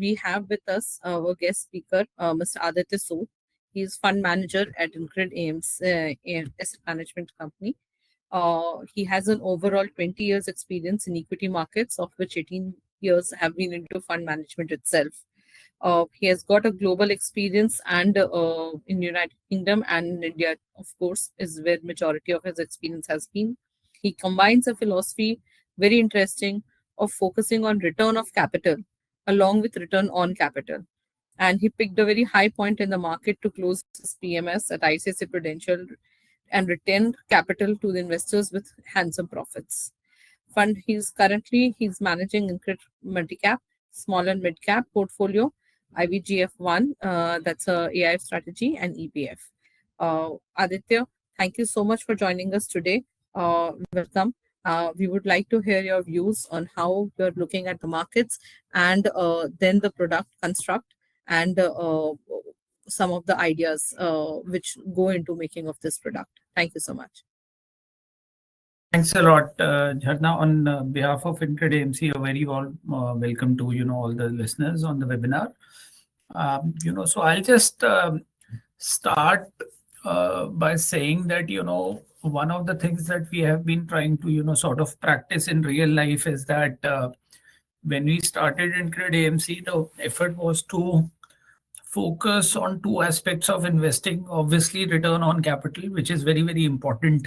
we have with us our guest speaker, Mr. Aditya Sood. He is fund manager at InCred Asset Management Company. He has an overall 20 years experience in equity markets, of which 18 years have been into fund management itself. He has got a global experience and in United Kingdom and in India, of course, is where majority of his experience has been. He combines a philosophy, very interesting, of focusing on return of capital along with return on capital. And he picked a very high point in the market to close his PMS at ICICI Prudential and retain capital to the investors with handsome profits. He's managing InCred multi-cap, small and mid-cap portfolio, IVGF1, that's a AI strategy, and EPF. Aditya, thank you so much for joining us today. Welcome. We would like to hear your views on how you're looking at the markets and then the product construct and some of the ideas which go into making of this product. Thank you so much. Thanks a lot, Jharna. On behalf of InCred AMC, a very warm welcome to all the listeners on the webinar. So I'll just start by saying that one of the things that we have been trying to sort of practice in real life is that when we started InCred AMC, the effort was to focus on two aspects of investing. Obviously, return on capital, which is very, very important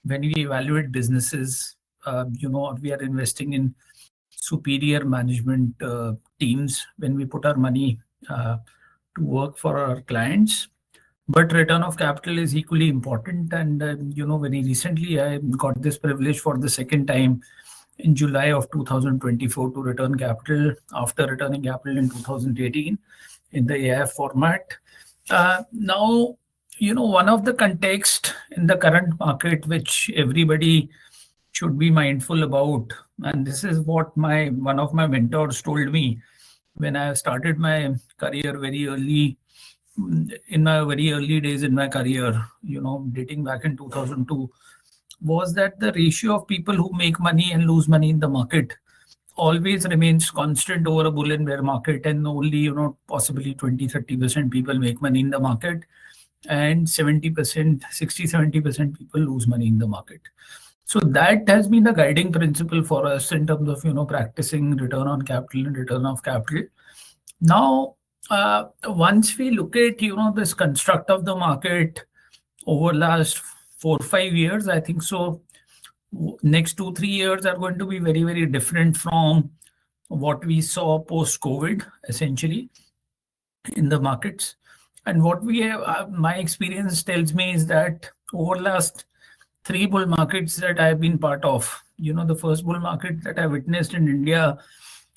when we evaluate businesses. We are investing in superior management teams when we put our money to work for our clients. But return of capital is equally important. And, very recently, I got this privilege for the second time in July of 2024 to return capital after returning capital in 2018 in the AIF format. Now, one of the context in the current market, which everybody should be mindful about, and this is what one of my mentors told me when I started my career very early, in my very early days in my career, dating back in 2002, was that the ratio of people who make money and lose money in the market always remains constant over a bull and bear market, and only possibly 20-30% people make money in the market, and 60-70% people lose money in the market. So that has been the guiding principle for us in terms of practicing return on capital and return of capital. Now, once we look at this construct of the market over last 4 or 5 years, I think so next 2-3 years are going to be very, very different from what we saw post-COVID, essentially, in the markets. And what we have, my experience tells me is that over last 3 bull markets that I've been part of, the first bull market that I witnessed in India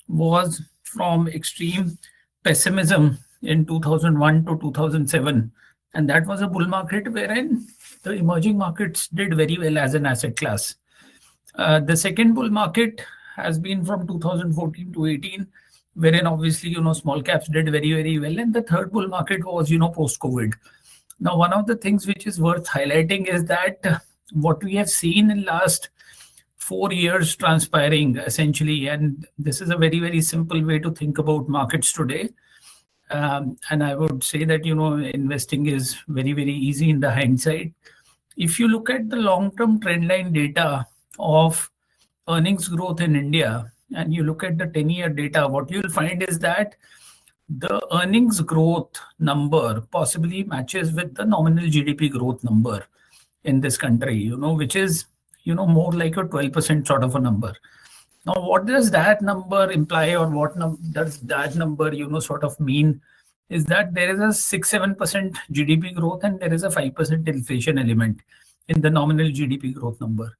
was from extreme pessimism in 2001 to 2007. And that was a bull market wherein the emerging markets did very well as an asset class. The second bull market has been from 2014 to 18, wherein obviously, small caps did very, very well. And the third bull market was, post-COVID. Now, one of the things which is worth highlighting is that what we have seen in last 4 years transpiring, essentially, and this is a very, very simple way to think about markets today. And I would say that, investing is very, very easy in the hindsight. If you look at the long-term trendline data of earnings growth in India, and you look at the 10-year data, what you'll find is that the earnings growth number possibly matches with the nominal GDP growth number in this country, which is, more like a 12% sort of a number. Now, what does that number imply, or what does that number, sort of mean, is that there is a 6-7% GDP growth and there is a 5% inflation element in the nominal GDP growth number.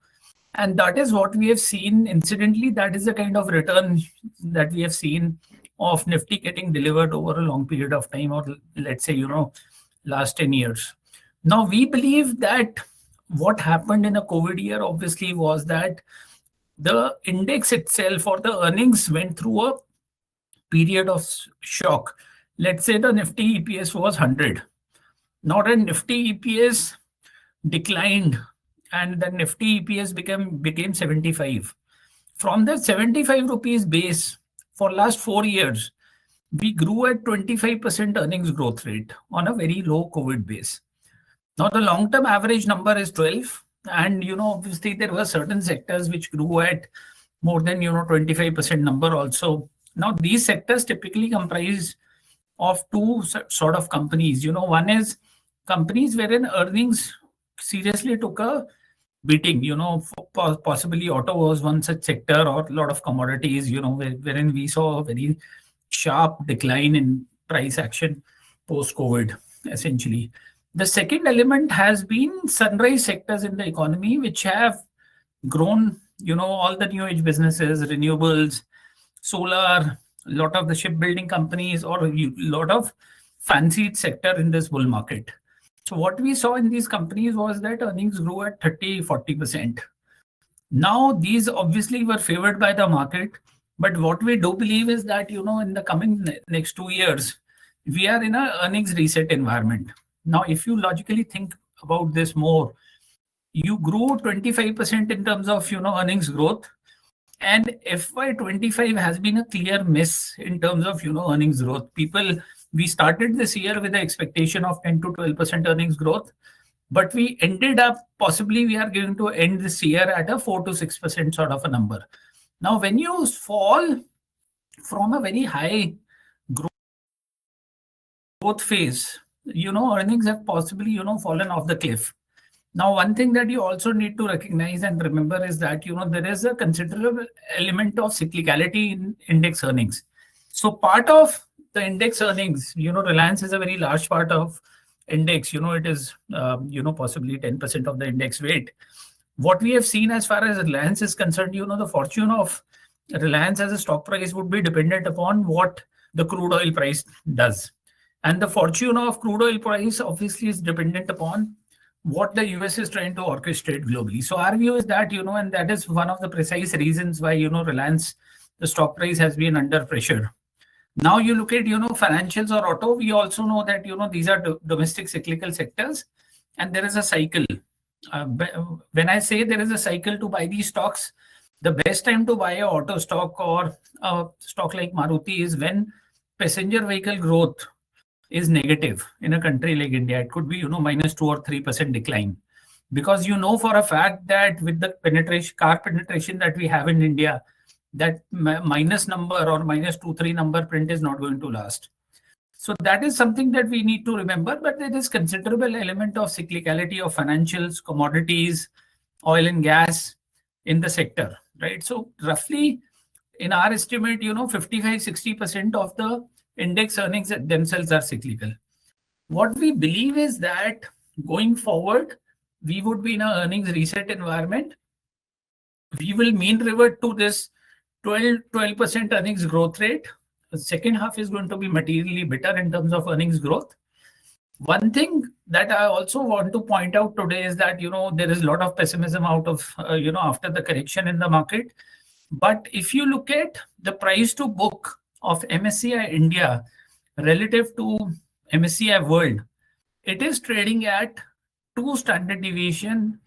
And that is what we have seen. Incidentally, that is the kind of return that we have seen of Nifty getting delivered over a long period of time, or let's say, last 10 years. Now, we believe that what happened in a COVID year, obviously, was that the index itself or the earnings went through a period of shock. Let's say the Nifty EPS was 100. Now, the Nifty EPS declined and the Nifty EPS became 75. From the 75 rupees base for last 4 years, we grew at 25% earnings growth rate on a very low COVID base. Now, the long-term average number is 12, and obviously there were certain sectors which grew at more than 25% number also. Now, these sectors typically comprise of two sort of companies. One is companies wherein earnings seriously took a beating. Possibly auto was one such sector, or a lot of commodities. Wherein we saw a very sharp decline in price action post COVID, essentially. The second element has been sunrise sectors in the economy, which have grown, all the new age businesses, renewables, solar, a lot of the shipbuilding companies, or a lot of fancied sector in this bull market. So what we saw in these companies was that earnings grew at 30-40%. Now, these obviously were favored by the market, but what we do believe is that, in the coming next 2 years, we are in a earnings reset environment. Now, if you logically think about this more, you grew 25% in terms of, earnings growth, and FY25 has been a clear miss in terms of, earnings growth. We started this year with the expectation of 10 to 12% earnings growth, but we ended up possibly we are going to end this year at a 4 to 6% sort of a number. Now, when you fall from a very high growth phase, earnings have possibly, fallen off the cliff. Now, one thing that you also need to recognize and remember is that, there is a considerable element of cyclicality in index earnings. So part of the index earnings, Reliance is a very large part of index. It is, possibly 10% of the index weight. What we have seen as far as Reliance is concerned, the fortune of Reliance as a stock price would be dependent upon what the crude oil price does. And the fortune of crude oil price obviously is dependent upon what the US is trying to orchestrate globally. So our view is that, and that is one of the precise reasons why, Reliance, the stock price has been under pressure. Now you look at, financials or auto, we also know that, these are domestic cyclical sectors, and there is a cycle. When I say there is a cycle to buy these stocks, the best time to buy a auto stock or a stock like Maruti is when passenger vehicle growth is negative in a country like India. It could be, minus 2 or 3% decline. Because for a fact that with the car penetration that we have in India, that minus number or minus 2-3 number print is not going to last. So that is something that we need to remember, but there is considerable element of cyclicality of financials, commodities, oil and gas in the sector, right? So roughly in our estimate, 55-60% of the index earnings themselves are cyclical. What we believe is that going forward, we would be in an earnings reset environment. We will mean revert to this 12% earnings growth rate. The second half is going to be materially better in terms of earnings growth. One thing that I also want to point out today is that, there is a lot of pessimism out of, after the correction in the market. But if you look at the price to book of MSCI India relative to MSCI World, it is trading at 2 standard deviation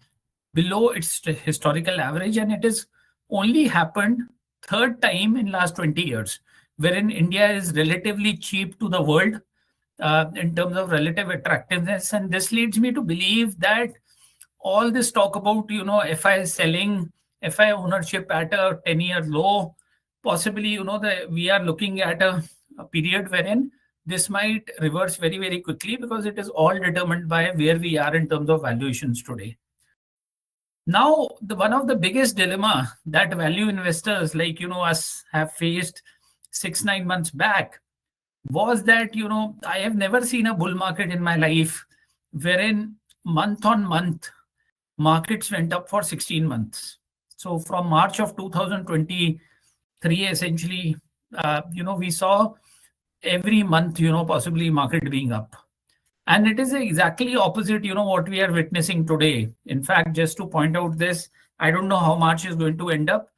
below its historical average, and it has only happened third time in last 20 years, wherein India is relatively cheap to the world in terms of relative attractiveness. And this leads me to believe that all this talk about, FI selling, FI ownership at a 10-year low, possibly, we are looking at a period wherein this might reverse very, very quickly, because it is all determined by where we are in terms of valuations today. Now, one of the biggest dilemma that value investors like, us have faced 6-9 months back was that, I have never seen a bull market in my life wherein month on month markets went up for 16 months. So from March of 2023, essentially, we saw every month, possibly market being up. And it is exactly opposite, what we are witnessing today. In fact, just to point out this, I don't know how March is going to end up,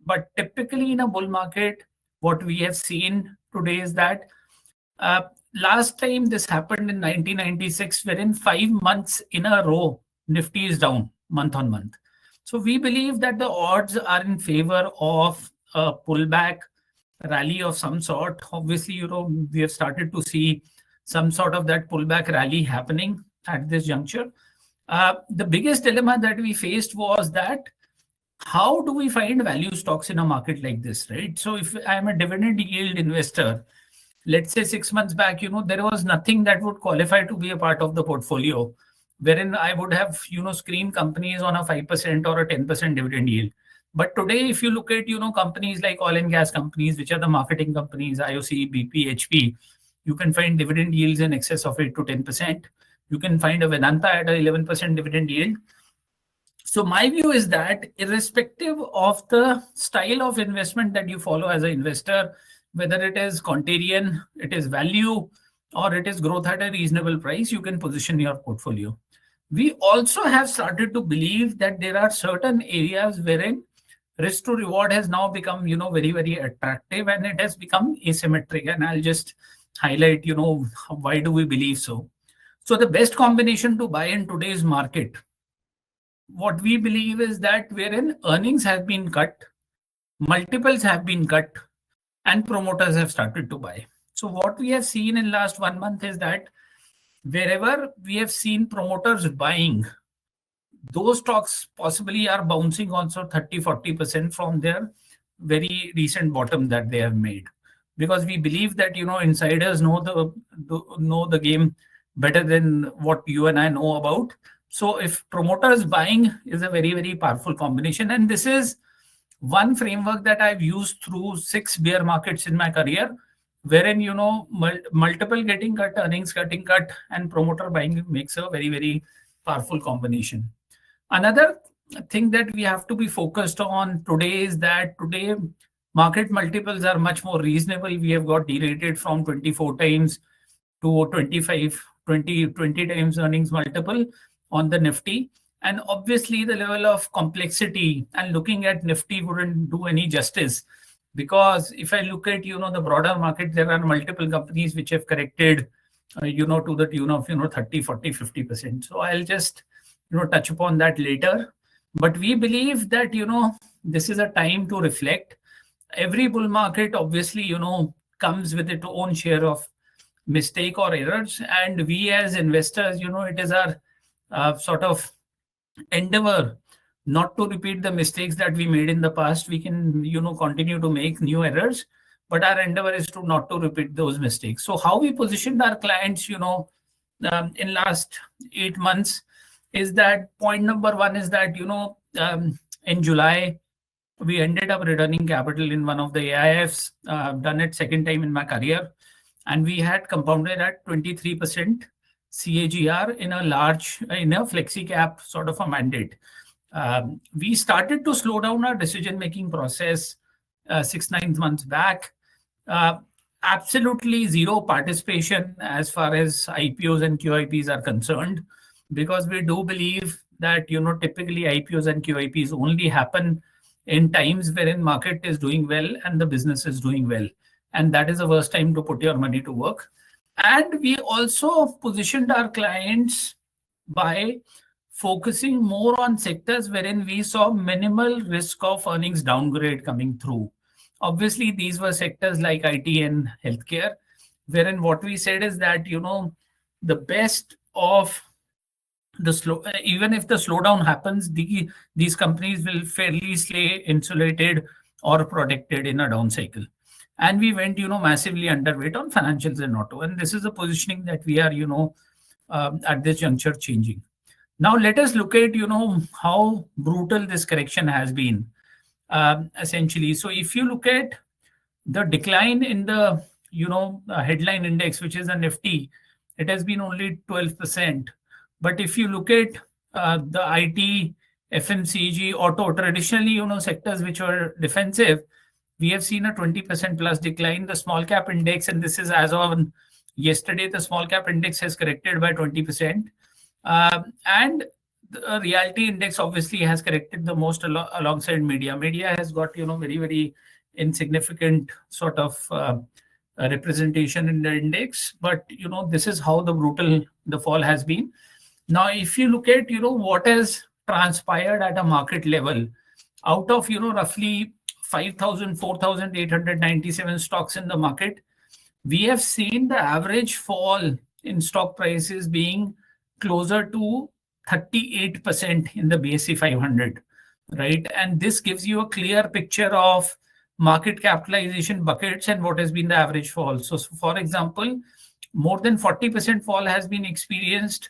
but typically in a bull market, what we have seen today is that last time this happened in 1996, wherein 5 months in a row, Nifty is down month on month. So we believe that the odds are in favor of a pullback rally of some sort. Obviously, we have started to see some sort of that pullback rally happening at this juncture. The biggest dilemma that we faced was that how do we find value stocks in a market like this, right? So if I'm a dividend yield investor, let's say 6 months back, there was nothing that would qualify to be a part of the portfolio, wherein I would have, screen companies on a 5% or a 10% dividend yield. But today, if you look at, companies like oil and gas companies, which are the marketing companies, IOC, BP, HP, you can find dividend yields in excess of 8 to 10%. You can find a Vedanta at a 11% dividend yield. So my view is that irrespective of the style of investment that you follow as an investor, whether it is contrarian, it is value, or it is growth at a reasonable price, you can position your portfolio. We also have started to believe that there are certain areas wherein risk to reward has now become, very, very attractive, and it has become asymmetric. And I'll just highlight, why do we believe so? So the best combination to buy in today's market, what we believe is that wherein earnings have been cut, multiples have been cut, and promoters have started to buy. So what we have seen in last 1 month is that wherever we have seen promoters buying, those stocks possibly are bouncing also 30-40% from their very recent bottom that they have made, because we believe that insiders know the game better than what you and I know about. So if promoters buying is a very, very powerful combination, and this is one framework that I've used through 6 bear markets in my career, wherein multiple getting cut, earnings getting cut, and promoter buying makes a very, very powerful combination. Another thing that we have to be focused on today is that today market multiples are much more reasonable. We have got derated from 24 times to 25, 20 times earnings multiple on the Nifty. And obviously the level of complexity and looking at Nifty wouldn't do any justice, because if I look at, the broader market, there are multiple companies which have corrected, to the tune of, 30, 40, 50%. So I'll just, touch upon that later. But we believe that, this is a time to reflect. Every bull market, obviously, comes with its own share of mistake or errors. And we as investors, it is our sort of endeavor not to repeat the mistakes that we made in the past. We can, continue to make new errors, but our endeavor is to not to repeat those mistakes. So how we positioned our clients, in last 8 months is that point number one is that, in July, we ended up returning capital in one of the AIFs, done it second time in my career. And we had compounded at 23% CAGR in a flexi cap sort of a mandate. We started to slow down our decision-making process 6-9 months back. Absolutely zero participation as far as IPOs and QIPs are concerned, because we do believe that, typically IPOs and QIPs only happen in times wherein market is doing well and the business is doing well. And that is the worst time to put your money to work. And we also positioned our clients by focusing more on sectors wherein we saw minimal risk of earnings downgrade coming through. Obviously, these were sectors like IT and healthcare, wherein what we said is that, the best of the even if the slowdown happens, these companies will fairly stay insulated or protected in a down cycle. And we went, massively underweight on financials and auto. And this is a positioning that we are, at this juncture changing. Now, let us look at, how brutal this correction has been, essentially. So if you look at the decline in the, headline index, which is a Nifty, it has been only 12%. But if you look at the IT, FMCG, auto, traditionally, sectors which were defensive, we have seen a 20% plus decline. The small cap index, and this is as of yesterday, the small cap index has corrected by 20%. And the realty index obviously has corrected the most alongside media. Media has got, very, very insignificant sort of representation in the index. But, this is how the brutal the fall has been. Now, if you look at, what has transpired at a market level, out of, roughly 5,897 stocks in the market, we have seen the average fall in stock prices being closer to 38% in the BSE 500, right? And this gives you a clear picture of market capitalization buckets and what has been the average fall. So, for example, more than 40% fall has been experienced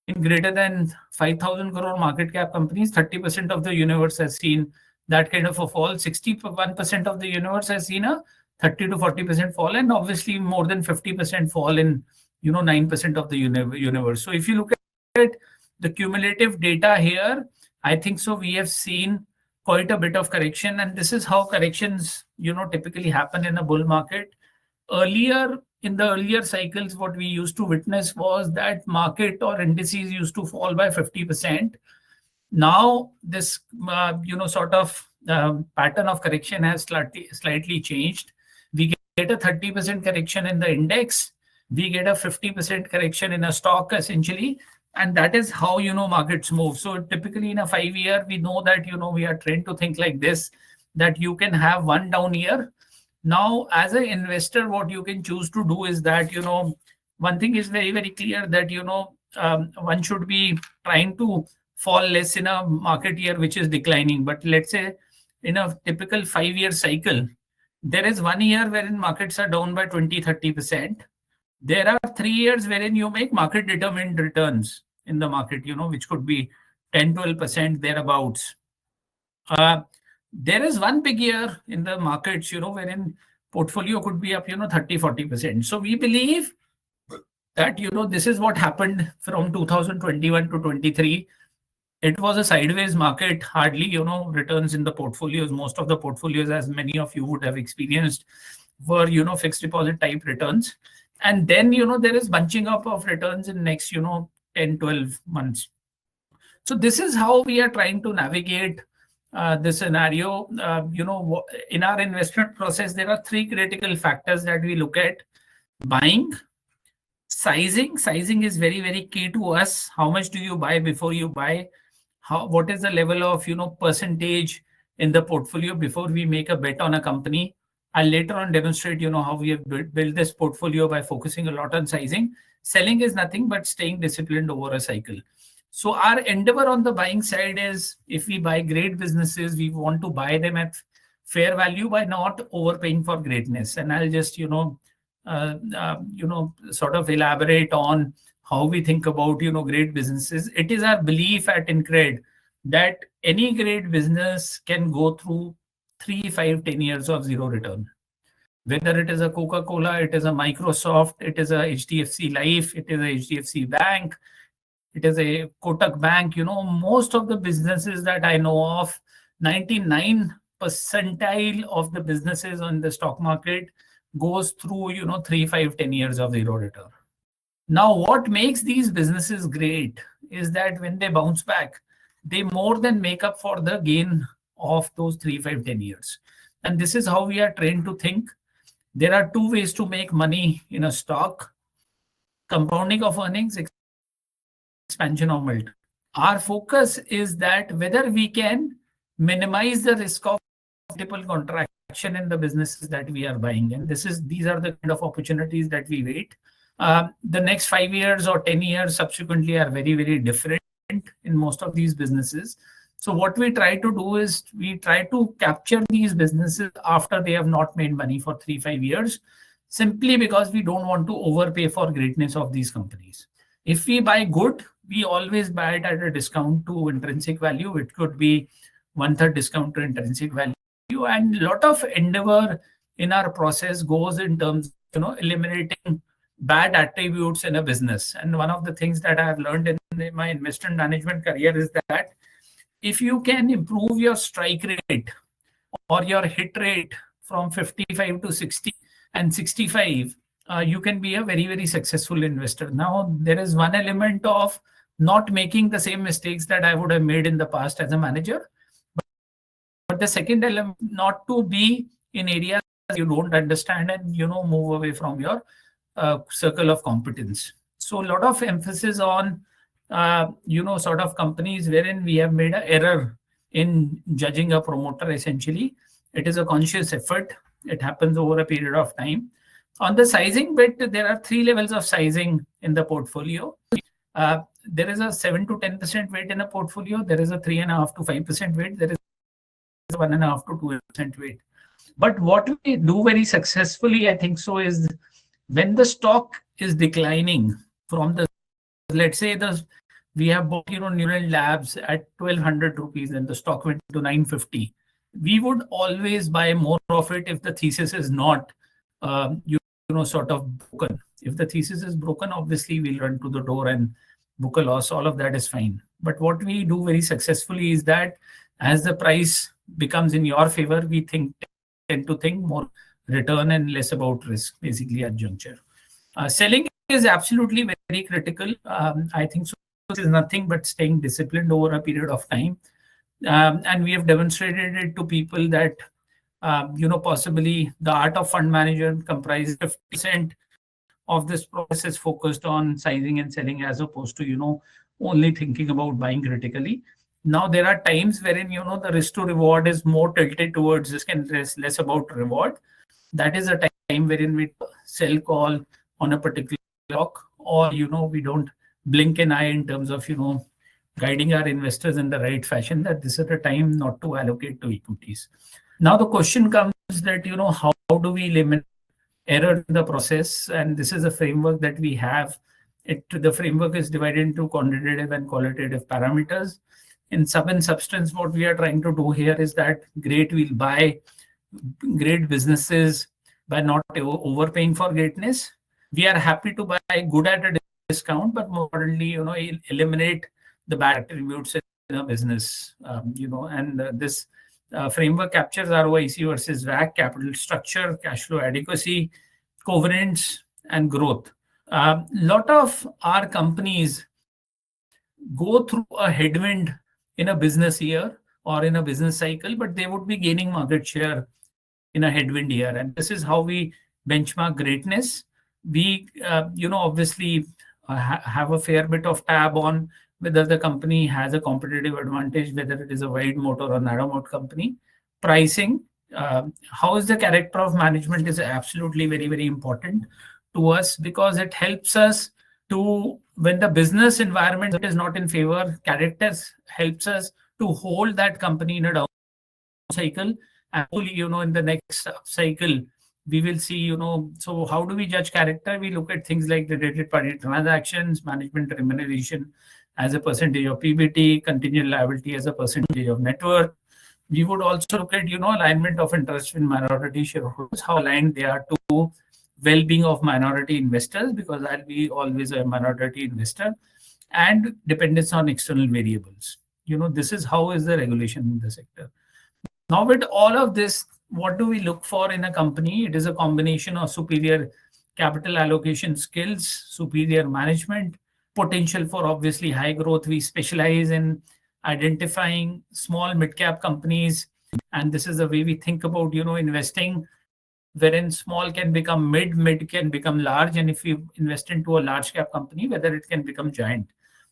in greater than 5,000 crore market cap companies. 30% of the universe has seen that kind of a fall. 61% of the universe has seen a 30 to 40% fall, and obviously more than 50% fall in 9% of the universe. So if you look at the cumulative data here, I think so we have seen quite a bit of correction, and this is how corrections typically happen in a bull market. Earlier, in the earlier cycles, what we used to witness was that market or indices used to fall by 50%. Now this sort of pattern of correction has slightly changed. We get a 30% correction in the index, we get a 50% correction in a stock essentially, and that is how markets move. So typically in a 5 year, we know that we are trained to think like this, that you can have one down year. Now as an investor, what you can choose to do is that one thing is very, very clear, that one should be trying to fall less in a market year which is declining. But let's say in a typical 5 year cycle, there is 1 year wherein markets are down by 20-30%. There are 3 years wherein you make market determined returns in the market, which could be 10-12% thereabouts. There is one big year in the markets, wherein portfolio could be up 30-40%. So we believe that this is what happened from 2021 to 23. It was a sideways market, hardly returns in the portfolios. Most of the portfolios, as many of you would have experienced, were fixed deposit type returns. And then there is bunching up of returns in next 10-12 months. So this is how we are trying to navigate this scenario. In our investment process, there are three critical factors that we look at: buying, sizing. Sizing is very, very key to us. How much do you buy before you buy? What is the level of percentage in the portfolio before we make a bet on a company? I'll later on demonstrate how we have built this portfolio by focusing a lot on sizing. Selling is nothing but staying disciplined over a cycle. So our endeavor on the buying side is, if we buy great businesses, we want to buy them at fair value by not overpaying for greatness. And I'll just sort of elaborate on how we think about great businesses. It is our belief at InCred that any great business can go through 3, 5, 10 years of zero return. Whether it is a Coca-Cola, it is a Microsoft, it is a HDFC Life, it is a HDFC Bank, it is a Kotak Bank. Most of the businesses that I know of, 99 percentile of the businesses on the stock market goes through 3, 5, 10 years of zero return. Now, what makes these businesses great is that when they bounce back, they more than make up for the gain of those 3, 5, 10 years. And this is how we are trained to think. There are two ways to make money in a stock: compounding of earnings, expansion of multiple. Our focus is that whether we can minimize the risk of multiple contraction in the businesses that we are buying. And these are the kind of opportunities that we wait. The next 5 years or 10 years subsequently are very, very different in most of these businesses. So what we try to do is we try to capture these businesses after they have not made money for 3, 5 years, simply because we don't want to overpay for greatness of these companies. If we buy good, we always buy it at a discount to intrinsic value. It could be 1/3 discount to intrinsic value. And a lot of endeavor in our process goes in terms of eliminating bad attributes in a business. And one of the things that I have learned in my investment management career is that if you can improve your strike rate or your hit rate from 55 to 60 and 65, you can be a very, very successful investor. Now, there is one element of not making the same mistakes that I would have made in the past as a manager. But the second element, not to be in areas you don't understand and move away from your circle of competence. So a lot of emphasis on sort of companies wherein we have made an error in judging a promoter essentially, It is a conscious effort. It happens over a period of time. On the sizing bit, there are three levels of sizing in the portfolio. There is a 7 to 10% weight in a portfolio. There is a 3.5 to 5% weight. There is a 1.5 to 2% weight. But what we do very successfully, I think so, is when the stock is declining from the, let's say the we have bought Neural Labs at 1,200 rupees and the stock went to 950. We would always buy more of it if the thesis is not sort of broken. If the thesis is broken, obviously we'll run to the door and book a loss. All of that is fine. But what we do very successfully is that as the price becomes in your favor, we tend to think more return and less about risk, basically at juncture. Selling is absolutely very critical. I think so. This is nothing but staying disciplined over a period of time. And we have demonstrated it to people that, possibly the art of fund management comprises 50% of this process is focused on sizing and selling as opposed to, only thinking about buying critically. Now, there are times wherein, the risk to reward is more tilted towards risk and less about reward. That is a time wherein we sell call on a particular stock, or, we don't blink an eye in terms of, guiding our investors in the right fashion, that this is the time not to allocate to equities. Now, the question comes that, how do we limit error in the process? And this is a framework that we have. The framework is divided into quantitative and qualitative parameters. In sum and substance, what we are trying to do here is that we'll buy great businesses by not overpaying for greatness. We are happy to buy good at a discount, but more importantly, eliminate the bad attributes in a business. And this framework captures ROIC versus WACC, capital structure, cash flow adequacy, covenants, and growth. Lot of our companies go through a headwind in a business year or in a business cycle, but they would be gaining market share in a headwind year. And this is how we benchmark greatness. We, obviously have a fair bit of tab on whether the company has a competitive advantage, whether it is a wide moat or a narrow moat company. Pricing, how is the character of management is absolutely very, very important to us, because it helps us to, when the business environment is not in favor, characters helps us to hold that company in a down cycle. And hopefully, in the next cycle, we will see, so how do we judge character? We look at things like related party transactions, management remuneration as a percentage of PBT, contingent liability as a percentage of net worth. We would also look at, alignment of interest in minority shareholders, how aligned they are to well-being of minority investors, because I'll be always a minority investor, and dependence on external variables. This is how is the regulation in the sector. Now, with all of this, what do we look for in a company? It is a combination of superior capital allocation skills, superior management, potential for obviously high growth. We specialize in identifying small mid-cap companies, and this is the way we think about investing, wherein small can become mid can become large, and if you invest into a large cap company, whether it can become giant.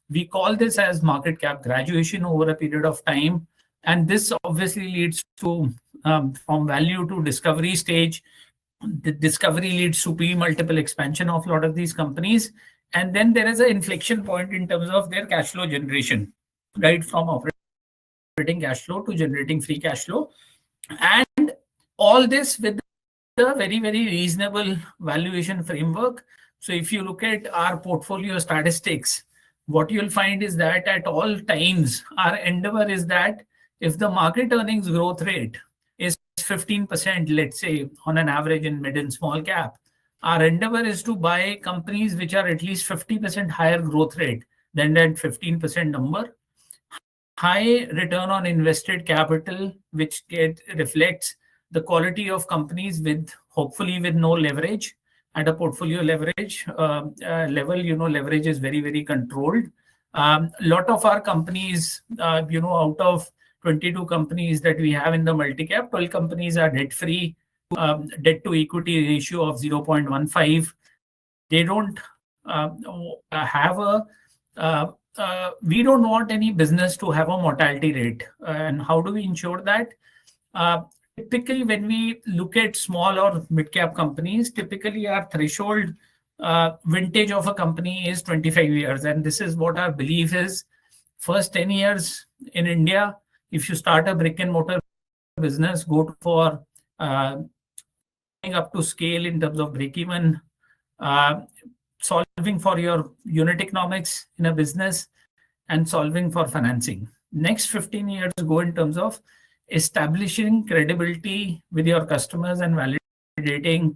We call this as market cap graduation over a period of time, and this obviously leads to from value to discovery stage. The discovery leads to multiple expansion of a lot of these companies. And then there is an inflection point in terms of their cash flow generation, right? From operating cash flow to generating free cash flow. And all this with a very, very reasonable valuation framework. So if you look at our portfolio statistics, what you'll find is that at all times, our endeavor is that if the market earnings growth rate is 15%, let's say, on an average in mid and small cap, our endeavor is to buy companies which are at least 50% higher growth rate than that 15% number. High return on invested capital, which reflects the quality of companies with hopefully with no leverage. At a portfolio leverage level, leverage is very, very controlled. Lot of our companies, out of 22 companies that we have in the multi-cap, 12 companies are debt-free, debt to equity ratio of 0.15. They don't have we don't want any business to have a mortality rate. And how do we ensure that? typically when we look at small or mid cap companies, typically our threshold vintage of a company is 25 years. And this is what our belief is. First 10 years in India, if you start a brick and mortar business, go for coming up to scale in terms of break even, uh, solving for your unit economics in a business, and solving for financing. Next 15 years go in terms of establishing credibility with your customers and validating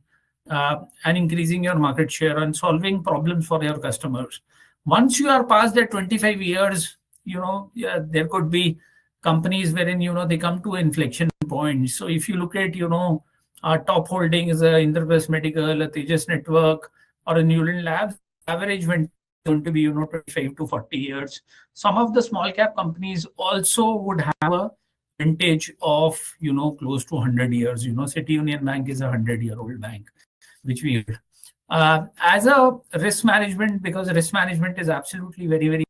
and increasing your market share and solving problems for your customers. Once you are past that 25 years, yeah, there could be companies wherein, they come to inflection points. So if you look at, our top holding is a Indraprastha Medical, a Tejas Network, or a Newland Labs, average vintage going to be 25 to 40 years. Some of the small cap companies also would have a vintage of close to 100 years. City Union Bank is a 100-year-old bank, which we had. As a risk management, because risk management is absolutely very, very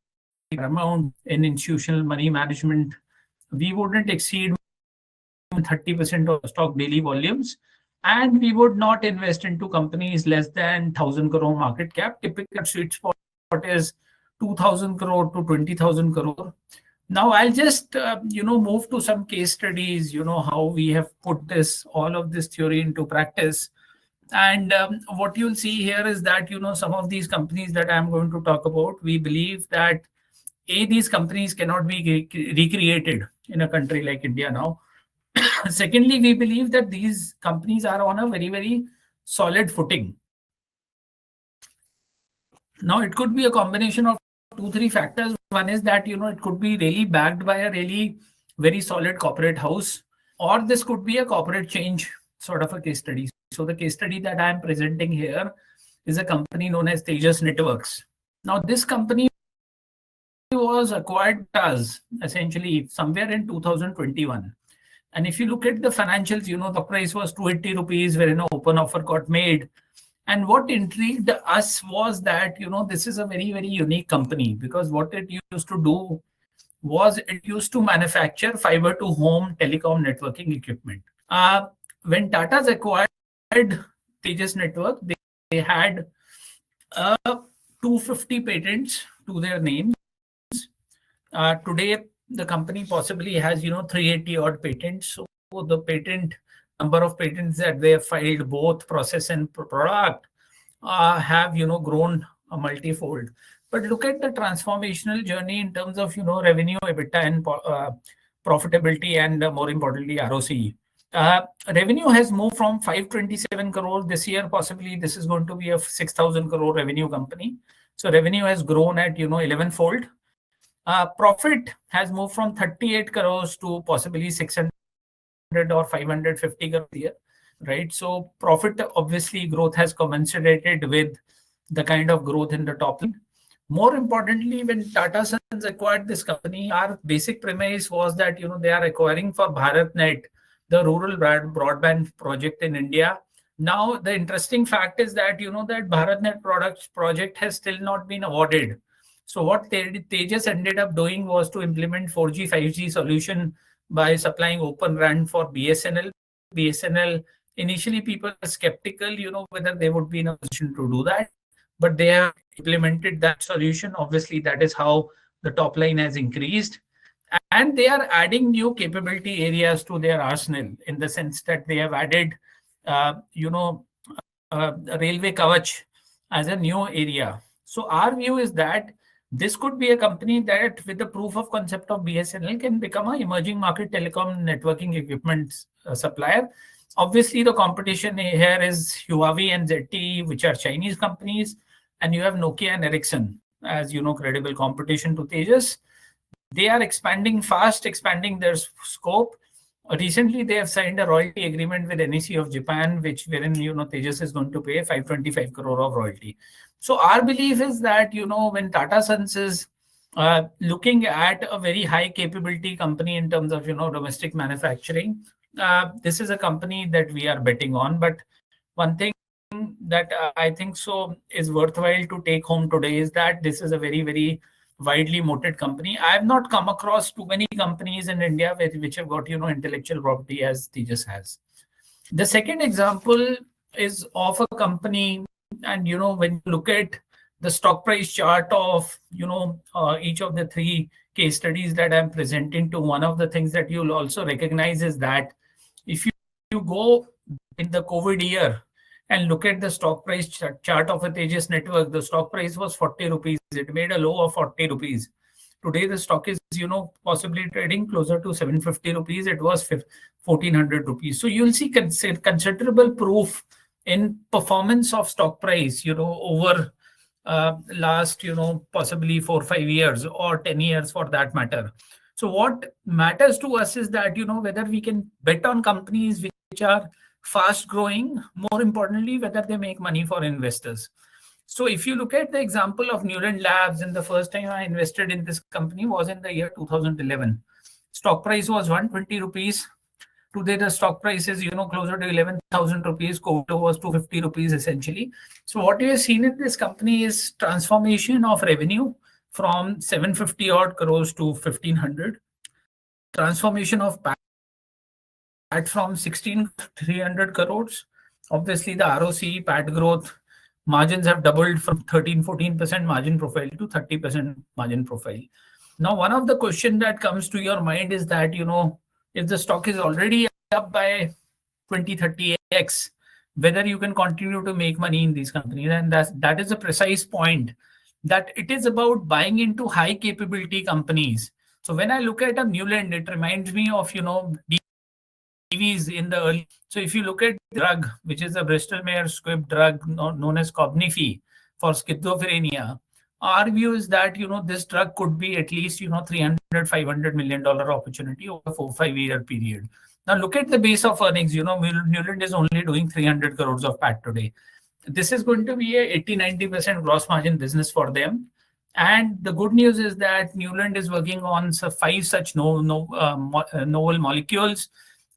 paramount in institutional money management, we wouldn't exceed 30% of stock daily volumes, and we would not invest into companies less than 1,000 crore market cap. Typical sweet spot is 2,000 crore to 20,000 crore. Now I'll just move to some case studies, how we have put all of this theory into practice. And what you'll see here is that some of these companies that I'm going to talk about, we believe that these companies cannot be recreated in a country like India now. Secondly, we believe that these companies are on a very, very solid footing. Now, it could be a combination of 2-3 factors. One is that, it could be really backed by a really very solid corporate house, or this could be a corporate change sort of a case study. So the case study that I'm presenting here is a company known as Tejas Networks. Now, this company was acquired as essentially somewhere in 2021. And if you look at the financials, the price was 280 rupees, where an open offer got made. And what intrigued us was that, this is a very, very unique company, because what it used to do was it used to manufacture fiber to home telecom networking equipment. When Tata's acquired Tejas Network, they had 250 patents to their names. Today, the company possibly has 380 odd patents. So the number of patents that they have filed, both process and product, have grown multifold. But look at the transformational journey in terms of revenue, EBITDA, and profitability, and more importantly ROCE. Revenue has moved from 527 crore this year. Possibly this is going to be a 6,000 crore revenue company. So revenue has grown at 11-fold. Profit has moved from 38 crores to possibly 600 or 550 crores a year, right? So profit, obviously, growth has commensurated with the kind of growth in the top line. More importantly, when Tata Sons acquired this company, our basic premise was that they are acquiring for BharatNet, the rural broadband project in India. Now, the interesting fact is that that BharatNet project has still not been awarded. So what Tejas ended up doing was to implement 4G, 5G solution by supplying Open RAN for BSNL. BSNL, initially people were skeptical, whether they would be in a position to do that, but they have implemented that solution. Obviously, that is how the top line has increased. And they are adding new capability areas to their arsenal, in the sense that they have added, Railway Kavach as a new area. So our view is that this could be a company that, with the proof of concept of BSNL, can become an emerging market telecom networking equipment supplier. Obviously, the competition here is Huawei and ZTE, which are Chinese companies, and you have Nokia and Ericsson as credible competition to Tejas. They are expanding fast, expanding their scope. Recently, they have signed a royalty agreement with NEC of Japan, wherein Tejas is going to pay 525 crore of royalty. So our belief is that when Tata Sons is looking at a very high capability company in terms of domestic manufacturing, this is a company that we are betting on. But one thing that I think so is worthwhile to take home today is that this is a very, very widely moated company. I have not come across too many companies in India which have got, intellectual property as Tejas has. The second example is of a company, and when you look at the stock price chart of each of the three case studies that I'm presenting to, one of the things that you'll also recognize is that if you go in the COVID year and look at the stock price chart of a Tejas network, the stock price was 40 rupees. It made a low of 40 rupees. Today, the stock is, possibly trading closer to 750 rupees. It was 1400 rupees. So you'll see considerable proof in performance of stock price, over last, possibly 4 or 5 years or 10 years for that matter. So what matters to us is that, whether we can bet on companies which are fast growing, more importantly, whether they make money for investors. So if you look at the example of Newland Labs, and the first time I invested in this company was in the year 2011. Stock price was 120 rupees. Today, the stock price is, closer to 11,000 rupees. COVID was 250 rupees essentially. So what you have seen in this company is transformation of revenue from 750 odd crores to 1,500. Transformation of PAT from 16,300 crores. Obviously, the ROC, PAT growth, margins have doubled from 13-14% margin profile to 30% margin profile. Now, one of the questions that comes to your mind is that, if the stock is already up by 20-30x, whether you can continue to make money in these companies. And that is a precise point, that it is about buying into high capability companies. So when I look at a Newland, it reminds me of, TVs in the early. So if you look at the drug, which is a Bristol Myers Squibb drug known as Cognifi for schizophrenia, our view is that, this drug could be at least, 300-500 million dollar opportunity over a 4-5 year period. Now look at the base of earnings. Newland is only doing 300 crores of PAT today. This is going to be a 80-90% gross margin business for them. And the good news is that Newland is working on 5 such novel molecules.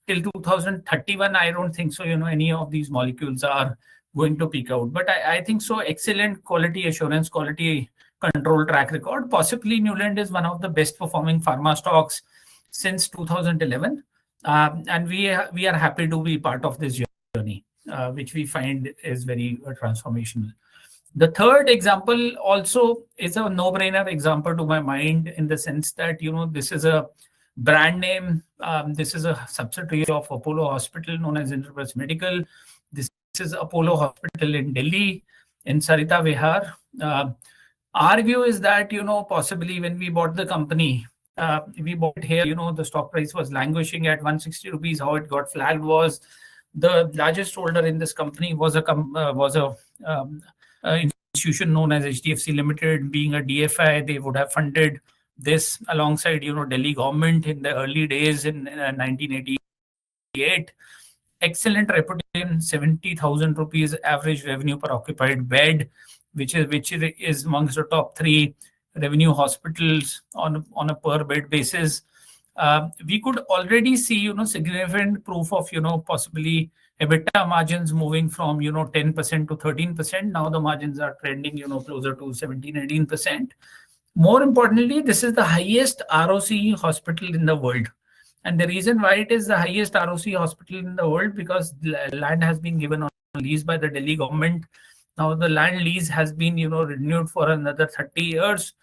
Till 2031, I don't think so, any of these molecules are going to peak out. But I think so, excellent quality assurance, quality control track record. Possibly Newland is one of the best performing pharma stocks since 2011. And we are happy to be part of this journey, which we find is very transformational. The third example also is a no-brainer example to my mind, in the sense that, this is a brand name. This is a subsidiary of Apollo Hospital known as Interpress Medical. This is Apollo Hospital in Delhi, in Sarita Vihar. Our view is that, possibly when we bought the company, we bought it here, the stock price was languishing at 160 rupees. How it got flagged was the largest holder in this company was a institution known as HDFC Limited. Being a DFI, they would have funded this alongside, Delhi government in the early days in 1988. Excellent reputation, 70,000 rupees average revenue per occupied bed, which is amongst the top 3 revenue hospitals on a per bed basis. We could already see, significant proof of, possibly EBITDA margins moving from, 10% to 13%. Now the margins are trending, closer to 17-18%. More importantly, this is the highest ROC hospital in the world. And the reason why it is the highest ROC hospital in the world, because land has been given on lease by the Delhi government. Now the land lease has been, renewed for another 30 years,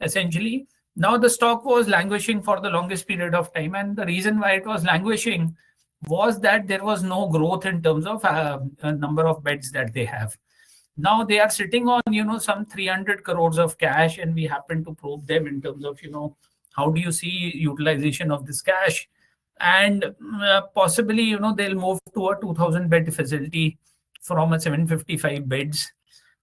essentially. Now the stock was languishing for the longest period of time. And the reason why it was languishing was that there was no growth in terms of number of beds that they have. Now they are sitting on, some 300 crores of cash, and we happen to probe them in terms of, how do you see utilization of this cash? And possibly, they'll move to a 2,000 bed facility from a 755 beds.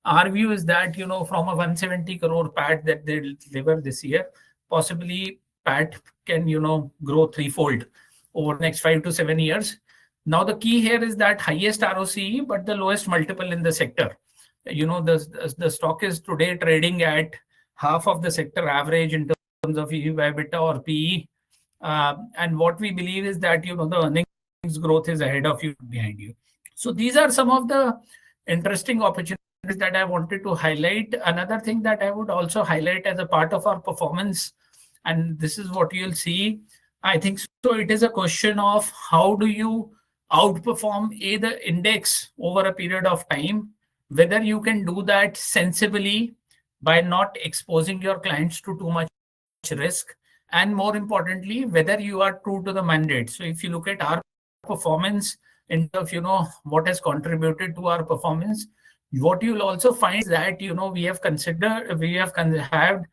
Our view is that, from a 170 crore PAT that they'll deliver this year, possibly PAT can, grow threefold over the next 5 to 7 years. Now, the key here is that highest ROCE, but the lowest multiple in the sector. The stock is today trading at half of the sector average in terms of EBITDA or PE. And what we believe is that, the earnings growth is ahead of you, behind you. So these are some of the interesting opportunities that I wanted to highlight. Another thing that I would also highlight as a part of our performance, and this is what you'll see. I think so. It is a question of how do you outperform the index over a period of time, whether you can do that sensibly by not exposing your clients to too much risk, and more importantly, whether you are true to the mandate. So if you look at our performance in terms of what has contributed to our performance, what you'll also find is that we have had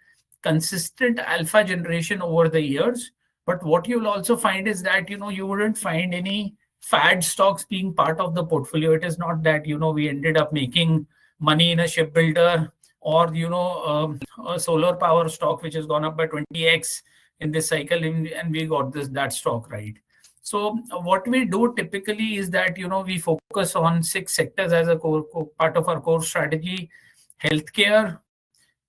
consistent alpha generation over the years. But what you'll also find is that you wouldn't find any fad stocks being part of the portfolio. It is not that we ended up making money in a shipbuilder, or a solar power stock which has gone up by 20x in this cycle, and we got that stock, right? So what we do typically is that we focus on 6 sectors as a core part of our core strategy: healthcare,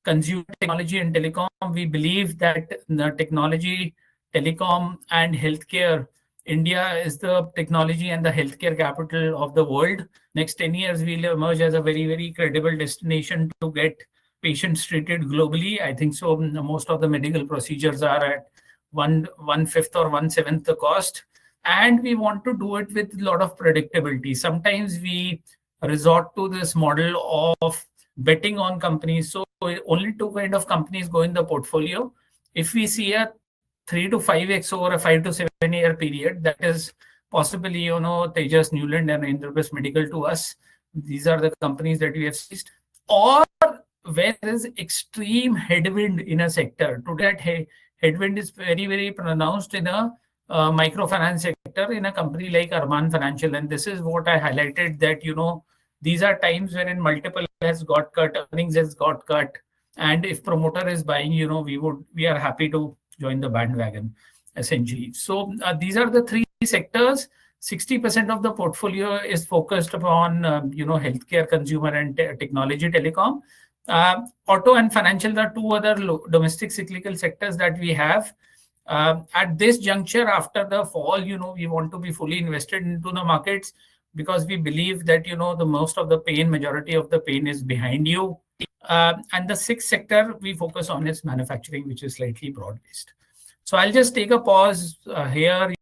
consumer technology, and telecom. We believe that the technology, telecom, and healthcare, India is the technology and the healthcare capital of the world. Next 10 years, we'll emerge as a very, very credible destination to get patients treated globally. I think so. Most of the medical procedures are at one fifth or 1/7 the cost, and we want to do it with a lot of predictability. Sometimes we resort to this model of betting on companies. So only 2 kind of companies go in the portfolio. If we see a 3 to 5x over a 5 to 7 year period, that is possibly Tejas, Newland, and Indraprastha Medical to us. These are the companies that we have seized. Or where there is extreme headwind in a sector. Today, that headwind is very, very pronounced in a microfinance sector in a company like Arman Financial. And this is what I highlighted, that these are times wherein multiple has got cut, earnings has got cut, and if promoter is buying, we are happy to join the bandwagon, essentially. So these are the 3 sectors. 60% of the portfolio is focused upon healthcare, consumer, and technology, telecom. Auto and financial are 2 other domestic cyclical sectors that we have. At this juncture, after the fall, we want to be fully invested into the markets, because we believe that the most of the pain, majority of the pain is behind you. And the 6th sector we focus on is manufacturing, which is slightly broad based. So I'll just take a pause here.